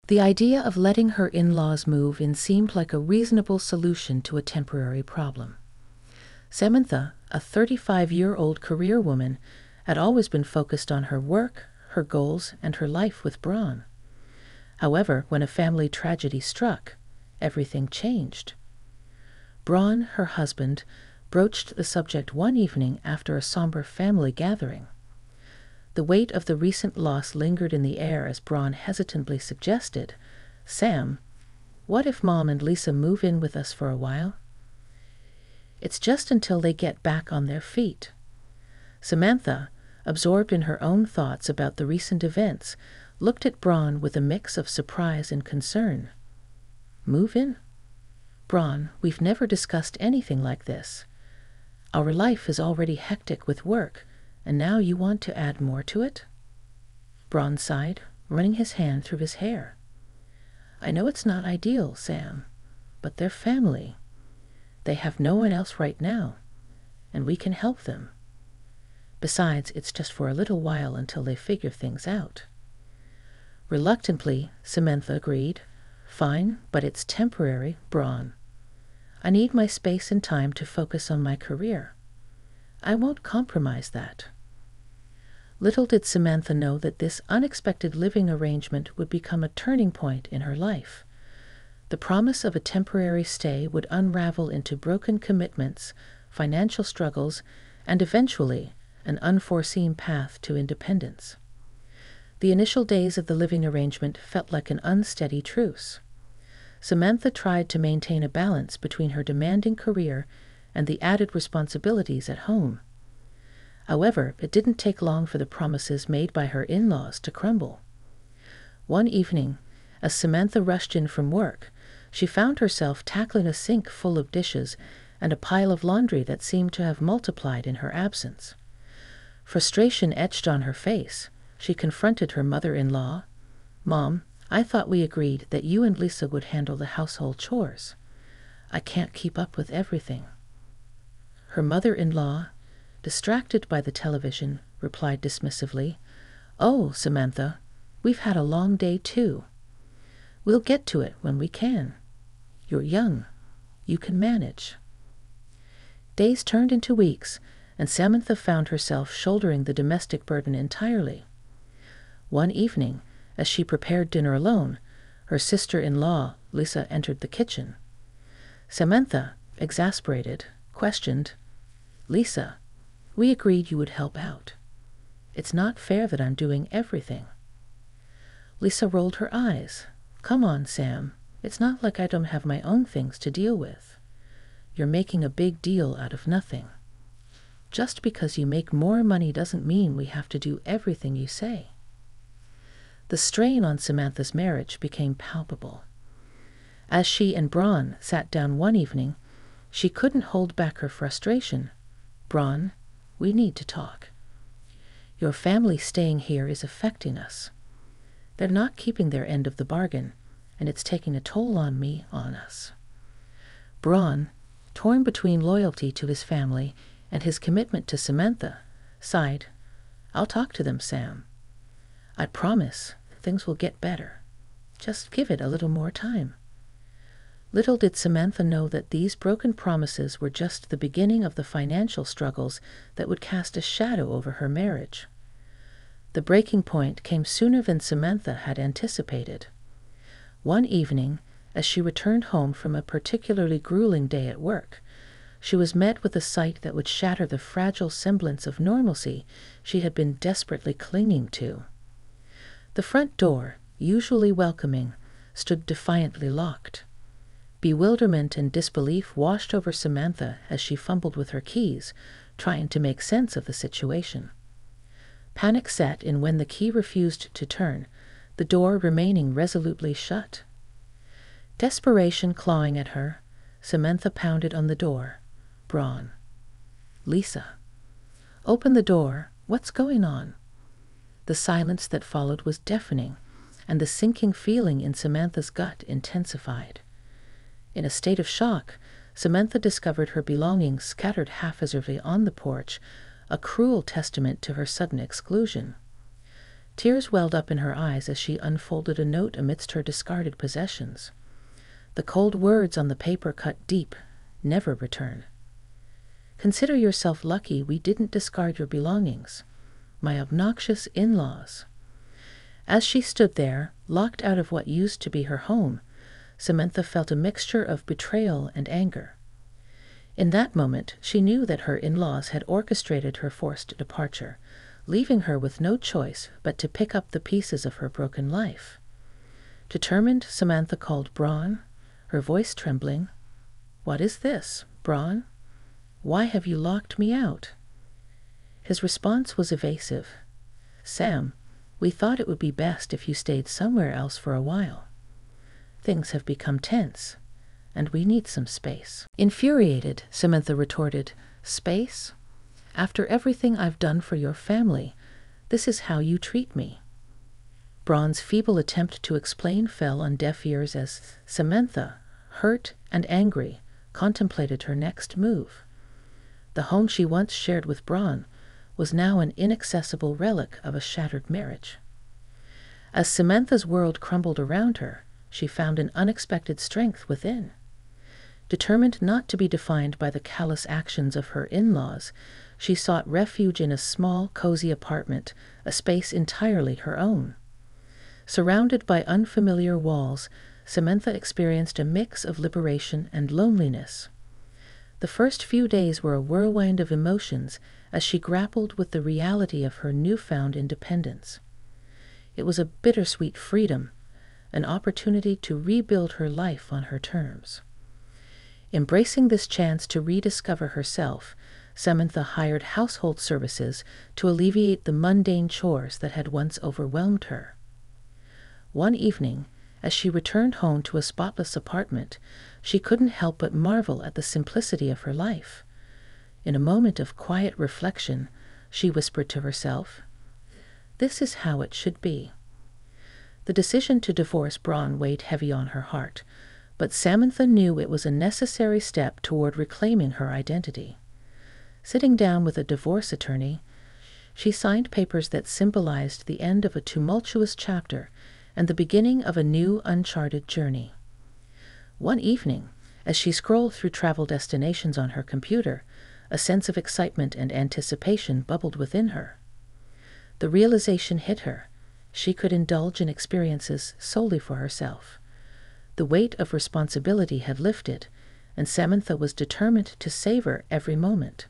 The idea of letting her in-laws move in seemed like a reasonable solution to a temporary problem. Samantha, a 35-year-old career woman, had always been focused on her work, her goals, and her life with Braun. However, when a family tragedy struck, everything changed. Braun, her husband, broached the subject one evening after a somber family gathering. The weight of the recent loss lingered in the air as Braun hesitantly suggested, "Sam, what if Mom and Lisa move in with us for a while? It's just until they get back on their feet." Samantha, absorbed in her own thoughts about the recent events, looked at Braun with a mix of surprise and concern. "Move in? Braun, we've never discussed anything like this. Our life is already hectic with work, and now you want to add more to it?" Braun sighed, running his hand through his hair. "I know it's not ideal, Sam, but they're family. They have no one else right now, and we can help them. Besides, it's just for a little while until they figure things out." Reluctantly, Samantha agreed. "Fine, but it's temporary, Braun. I need my space and time to focus on my career. I won't compromise that." Little did Samantha know that this unexpected living arrangement would become a turning point in her life. The promise of a temporary stay would unravel into broken commitments, financial struggles, and eventually an unforeseen path to independence. The initial days of the living arrangement felt like an unsteady truce. Samantha tried to maintain a balance between her demanding career and the added responsibilities at home. However, it didn't take long for the promises made by her in-laws to crumble. One evening, as Samantha rushed in from work, she found herself tackling a sink full of dishes and a pile of laundry that seemed to have multiplied in her absence. Frustration etched on her face. She confronted her mother-in-law. "Mom, I thought we agreed that you and Lisa would handle the household chores. I can't keep up with everything." Her mother-in-law, distracted by the television, replied dismissively, "Oh, Samantha, we've had a long day too. We'll get to it when we can. You're young. You can manage." Days turned into weeks, and Samantha found herself shouldering the domestic burden entirely. One evening, as she prepared dinner alone, her sister-in-law, Lisa, entered the kitchen. Samantha, exasperated, questioned, "Lisa, we agreed you would help out. It's not fair that I'm doing everything." Lisa rolled her eyes. "Come on, Sam. It's not like I don't have my own things to deal with. You're making a big deal out of nothing. Just because you make more money doesn't mean we have to do everything you say." The strain on Samantha's marriage became palpable. As she and Braun sat down one evening, she couldn't hold back her frustration. "Braun, we need to talk. Your family staying here is affecting us. They're not keeping their end of the bargain, and it's taking a toll on me, on us." Braun, torn between loyalty to his family and his commitment to Samantha, sighed, "I'll talk to them, Sam. I promise things will get better. Just give it a little more time." Little did Samantha know that these broken promises were just the beginning of the financial struggles that would cast a shadow over her marriage. The breaking point came sooner than Samantha had anticipated. One evening, as she returned home from a particularly grueling day at work, she was met with a sight that would shatter the fragile semblance of normalcy she had been desperately clinging to. The front door, usually welcoming, stood defiantly locked. Bewilderment and disbelief washed over Samantha as she fumbled with her keys, trying to make sense of the situation. Panic set in when the key refused to turn, the door remaining resolutely shut. Desperation clawing at her, Samantha pounded on the door. "Braun." "Lisa." "Open the door. What's going on?" The silence that followed was deafening, and the sinking feeling in Samantha's gut intensified. In a state of shock, Samantha discovered her belongings scattered haphazardly on the porch, a cruel testament to her sudden exclusion. Tears welled up in her eyes as she unfolded a note amidst her discarded possessions. The cold words on the paper cut deep, "Never return." "Consider yourself lucky we didn't discard your belongings. My obnoxious in-laws." As she stood there, locked out of what used to be her home, Samantha felt a mixture of betrayal and anger. In that moment, she knew that her in-laws had orchestrated her forced departure, leaving her with no choice but to pick up the pieces of her broken life. Determined, Samantha called Braun, her voice trembling. "What is this, Braun? Why have you locked me out?" His response was evasive. "Sam, we thought it would be best if you stayed somewhere else for a while. Things have become tense, and we need some space." Infuriated, Samantha retorted, "Space? After everything I've done for your family, this is how you treat me." Braun's feeble attempt to explain fell on deaf ears as Samantha, hurt and angry, contemplated her next move. The home she once shared with Braun was now an inaccessible relic of a shattered marriage. As Samantha's world crumbled around her, she found an unexpected strength within. Determined not to be defined by the callous actions of her in-laws, she sought refuge in a small, cozy apartment, a space entirely her own. Surrounded by unfamiliar walls, Samantha experienced a mix of liberation and loneliness. The first few days were a whirlwind of emotions as she grappled with the reality of her newfound independence. It was a bittersweet freedom, an opportunity to rebuild her life on her terms. Embracing this chance to rediscover herself, Samantha hired household services to alleviate the mundane chores that had once overwhelmed her. One evening, as she returned home to a spotless apartment, she couldn't help but marvel at the simplicity of her life. In a moment of quiet reflection, she whispered to herself, "This is how it should be." The decision to divorce Braun weighed heavy on her heart, but Samantha knew it was a necessary step toward reclaiming her identity. Sitting down with a divorce attorney, she signed papers that symbolized the end of a tumultuous chapter and the beginning of a new, uncharted journey. One evening, as she scrolled through travel destinations on her computer, a sense of excitement and anticipation bubbled within her. The realization hit her: she could indulge in experiences solely for herself. The weight of responsibility had lifted, and Samantha was determined to savor every moment.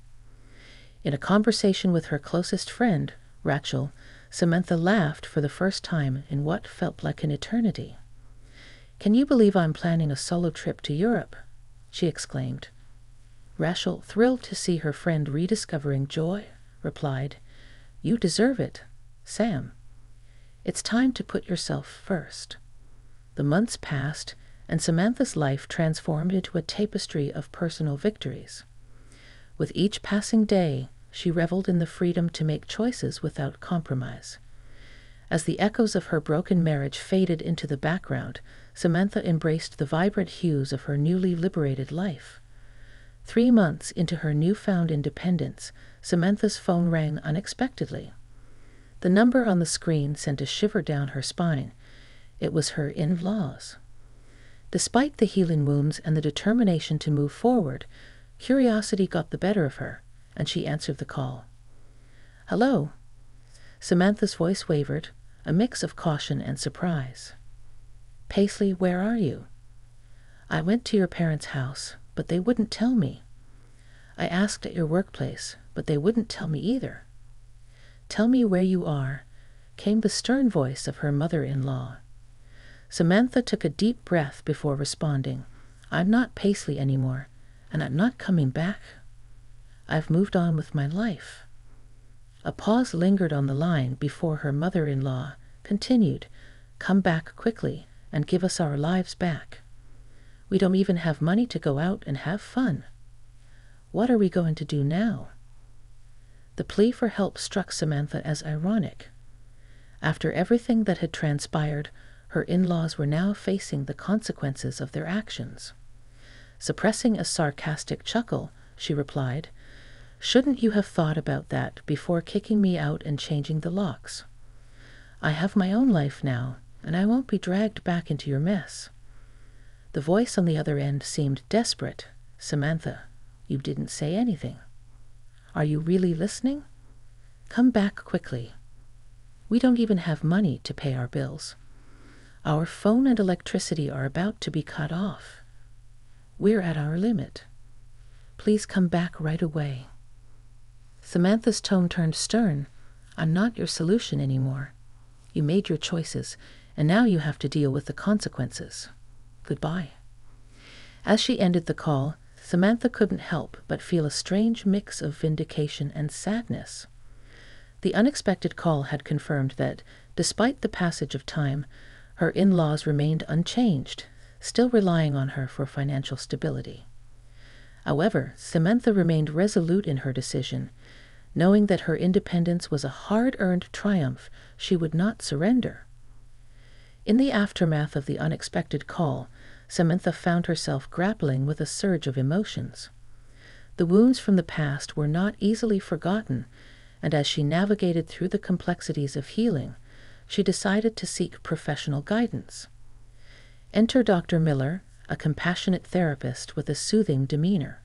In a conversation with her closest friend, Rachel, Samantha laughed for the first time in what felt like an eternity. "Can you believe I'm planning a solo trip to Europe?" she exclaimed. Rachel, thrilled to see her friend rediscovering joy, replied, "You deserve it, Sam. It's time to put yourself first." The months passed, and Samantha's life transformed into a tapestry of personal victories. With each passing day, she reveled in the freedom to make choices without compromise. As the echoes of her broken marriage faded into the background, Samantha embraced the vibrant hues of her newly liberated life. 3 months into her newfound independence, Samantha's phone rang unexpectedly. The number on the screen sent a shiver down her spine. It was her in-laws. Despite the healing wounds and the determination to move forward, curiosity got the better of her, and she answered the call. "Hello." Samantha's voice wavered, a mix of caution and surprise. "Paisley, where are you?" "I went to your parents' house, but they wouldn't tell me. I asked at your workplace, but they wouldn't tell me either." "Tell me where you are," came the stern voice of her mother-in-law. Samantha took a deep breath before responding, "I'm not Paisley anymore, and I'm not coming back. I've moved on with my life." A pause lingered on the line before her mother-in-law continued, "Come back quickly and give us our lives back. We don't even have money to go out and have fun. What are we going to do now?" The plea for help struck Samantha as ironic. After everything that had transpired, her in-laws were now facing the consequences of their actions. Suppressing a sarcastic chuckle, she replied, "Shouldn't you have thought about that before kicking me out and changing the locks? I have my own life now, and I won't be dragged back into your mess." The voice on the other end seemed desperate. "Samantha, you didn't say anything. Are you really listening? Come back quickly. We don't even have money to pay our bills. Our phone and electricity are about to be cut off. We're at our limit. Please come back right away." Samantha's tone turned stern. "I'm not your solution anymore. You made your choices, and now you have to deal with the consequences. Goodbye." As she ended the call, Samantha couldn't help but feel a strange mix of vindication and sadness. The unexpected call had confirmed that, despite the passage of time, her in-laws remained unchanged, still relying on her for financial stability. However, Samantha remained resolute in her decision, knowing that her independence was a hard-earned triumph she would not surrender. In the aftermath of the unexpected call, Samantha found herself grappling with a surge of emotions. The wounds from the past were not easily forgotten, and as she navigated through the complexities of healing, she decided to seek professional guidance. Enter Dr. Miller, a compassionate therapist with a soothing demeanor.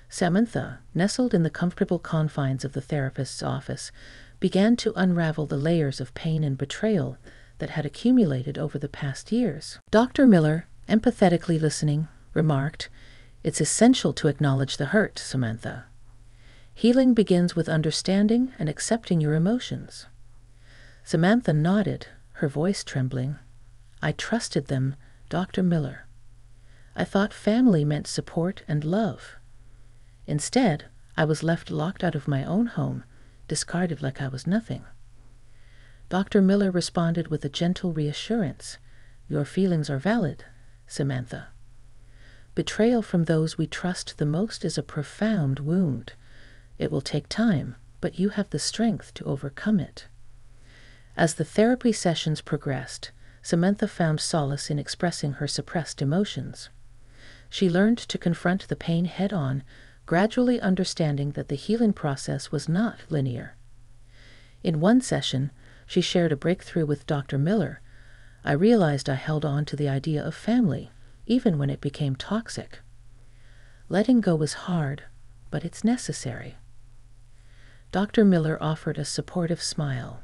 Samantha, nestled in the comfortable confines of the therapist's office, began to unravel the layers of pain and betrayal that had accumulated over the past years. Dr. Miller, empathetically listening, remarked, "It's essential to acknowledge the hurt, Samantha. Healing begins with understanding and accepting your emotions." Samantha nodded, her voice trembling. "I trusted them, Dr. Miller. I thought family meant support and love. Instead, I was left locked out of my own home, discarded like I was nothing." Dr. Miller responded with a gentle reassurance. "Your feelings are valid, Samantha. Betrayal from those we trust the most is a profound wound. It will take time, but you have the strength to overcome it." As the therapy sessions progressed, Samantha found solace in expressing her suppressed emotions. She learned to confront the pain head-on, gradually understanding that the healing process was not linear. In one session, she shared a breakthrough with Dr. Miller. "I realized I held on to the idea of family, even when it became toxic. Letting go was hard, but it's necessary." Dr. Miller offered a supportive smile.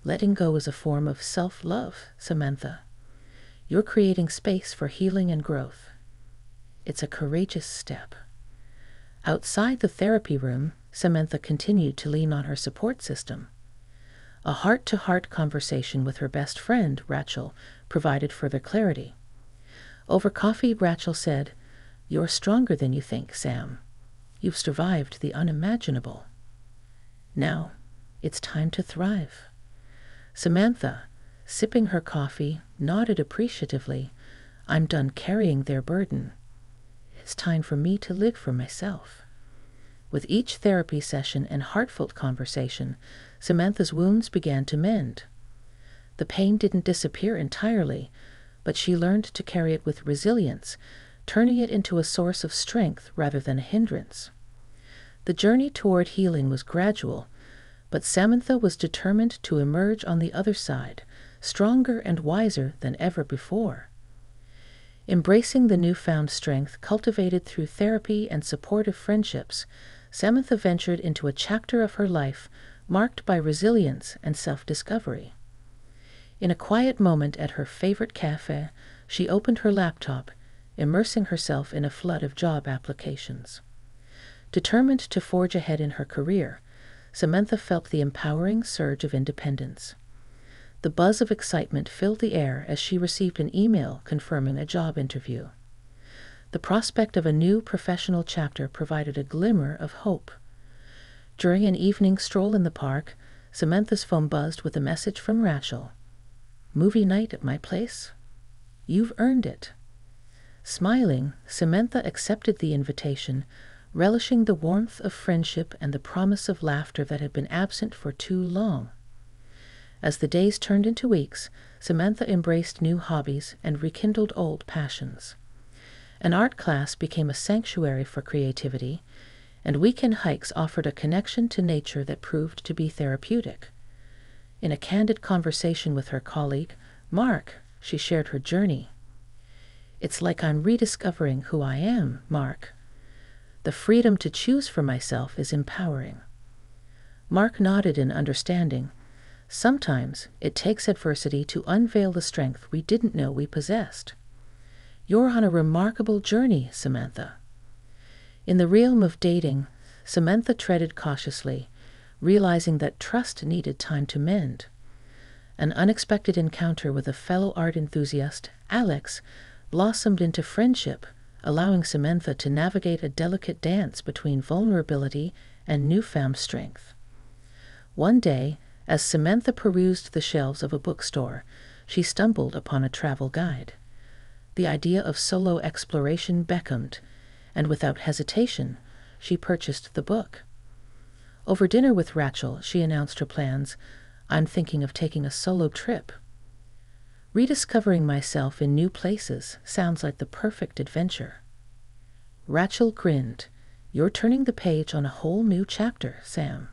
"Letting go is a form of self-love, Samantha. You're creating space for healing and growth. It's a courageous step." Outside the therapy room, Samantha continued to lean on her support system. A heart-to-heart conversation with her best friend, Rachel, provided further clarity. Over coffee, Rachel said, "You're stronger than you think, Sam. You've survived the unimaginable. Now, it's time to thrive." Samantha, sipping her coffee, nodded appreciatively. "I'm done carrying their burden. It's time for me to live for myself." With each therapy session and heartfelt conversation, Samantha's wounds began to mend. The pain didn't disappear entirely, but she learned to carry it with resilience, turning it into a source of strength rather than a hindrance. The journey toward healing was gradual, but Samantha was determined to emerge on the other side, stronger and wiser than ever before. Embracing the newfound strength cultivated through therapy and supportive friendships, Samantha ventured into a chapter of her life marked by resilience and self-discovery. In a quiet moment at her favorite cafe, she opened her laptop, immersing herself in a flood of job applications. Determined to forge ahead in her career, Samantha felt the empowering surge of independence. The buzz of excitement filled the air as she received an email confirming a job interview. The prospect of a new professional chapter provided a glimmer of hope. During an evening stroll in the park, Samantha's phone buzzed with a message from Rachel. "Movie night at my place? You've earned it." Smiling, Samantha accepted the invitation, relishing the warmth of friendship and the promise of laughter that had been absent for too long. As the days turned into weeks, Samantha embraced new hobbies and rekindled old passions. An art class became a sanctuary for creativity, and weekend hikes offered a connection to nature that proved to be therapeutic. In a candid conversation with her colleague, Mark, she shared her journey. "It's like I'm rediscovering who I am, Mark. The freedom to choose for myself is empowering." Mark nodded in understanding. Sometimes it takes adversity to unveil the strength we didn't know we possessed. You're on a remarkable journey, Samantha. In the realm of dating, Samantha treaded cautiously, realizing that trust needed time to mend. An unexpected encounter with a fellow art enthusiast, Alex, blossomed into friendship, allowing Samantha to navigate a delicate dance between vulnerability and newfound strength. One day, as Samantha perused the shelves of a bookstore, she stumbled upon a travel guide. The idea of solo exploration beckoned, and without hesitation, she purchased the book. Over dinner with Rachel, she announced her plans. "I'm thinking of taking a solo trip. Rediscovering myself in new places sounds like the perfect adventure." Rachel grinned. "You're turning the page on a whole new chapter, Sam.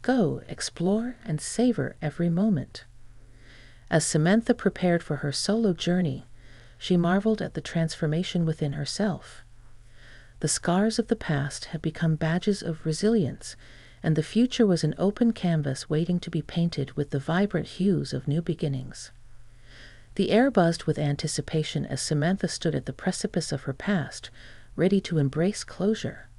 Go, explore, and savor every moment." As Samantha prepared for her solo journey, she marveled at the transformation within herself. The scars of the past had become badges of resilience, and the future was an open canvas waiting to be painted with the vibrant hues of new beginnings. The air buzzed with anticipation as Samantha stood at the precipice of her past, ready to embrace closure.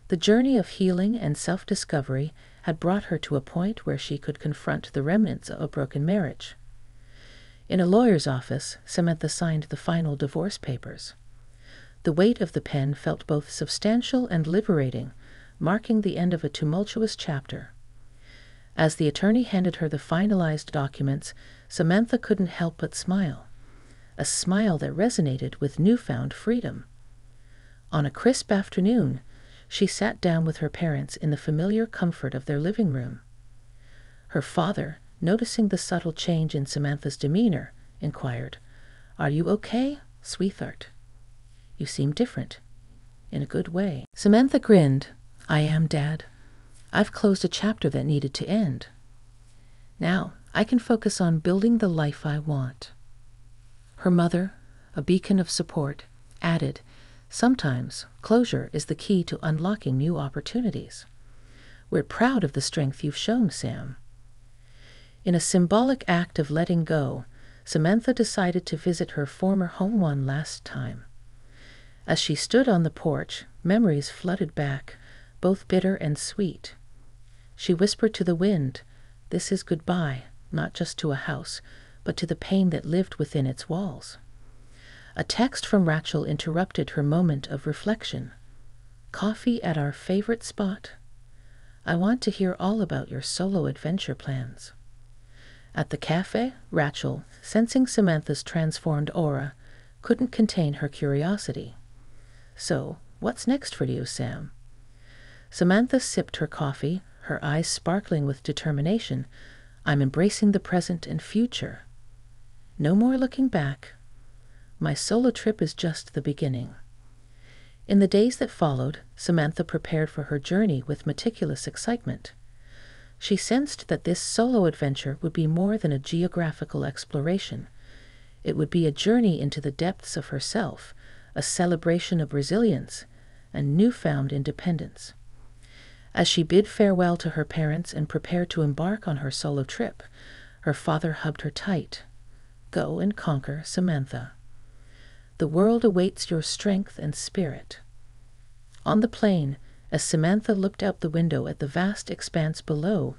The journey of healing and self-discovery had brought her to a point where she could confront the remnants of a broken marriage. In a lawyer's office, Samantha signed the final divorce papers. The weight of the pen felt both substantial and liberating, marking the end of a tumultuous chapter. As the attorney handed her the finalized documents, Samantha couldn't help but smile, a smile that resonated with newfound freedom. On a crisp afternoon, she sat down with her parents in the familiar comfort of their living room. Her father, noticing the subtle change in Samantha's demeanor, inquired, "Are you okay, sweetheart? You seem different, in a good way." Samantha grinned. "I am, Dad. I've closed a chapter that needed to end. Now I can focus on building the life I want." Her mother, a beacon of support, added, "Sometimes closure is the key to unlocking new opportunities. We're proud of the strength you've shown, Sam." In a symbolic act of letting go, Samantha decided to visit her former home one last time. As she stood on the porch, memories flooded back, both bitter and sweet. She whispered to the wind, "This is goodbye, not just to a house, but to the pain that lived within its walls." A text from Rachel interrupted her moment of reflection. "Coffee at our favorite spot? I want to hear all about your solo adventure plans." At the cafe, Rachel, sensing Samantha's transformed aura, couldn't contain her curiosity. "So, what's next for you, Sam?" Samantha sipped her coffee, her eyes sparkling with determination. "I'm embracing the present and future. No more looking back. My solo trip is just the beginning." In the days that followed, Samantha prepared for her journey with meticulous excitement. She sensed that this solo adventure would be more than a geographical exploration. It would be a journey into the depths of herself, a celebration of resilience and newfound independence. As she bid farewell to her parents and prepared to embark on her solo trip, her father hugged her tight. "Go and conquer, Samantha. The world awaits your strength and spirit." On the plain, as Samantha looked out the window at the vast expanse below,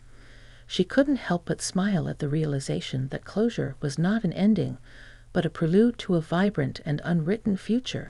she couldn't help but smile at the realization that closure was not an ending, but a prelude to a vibrant and unwritten future.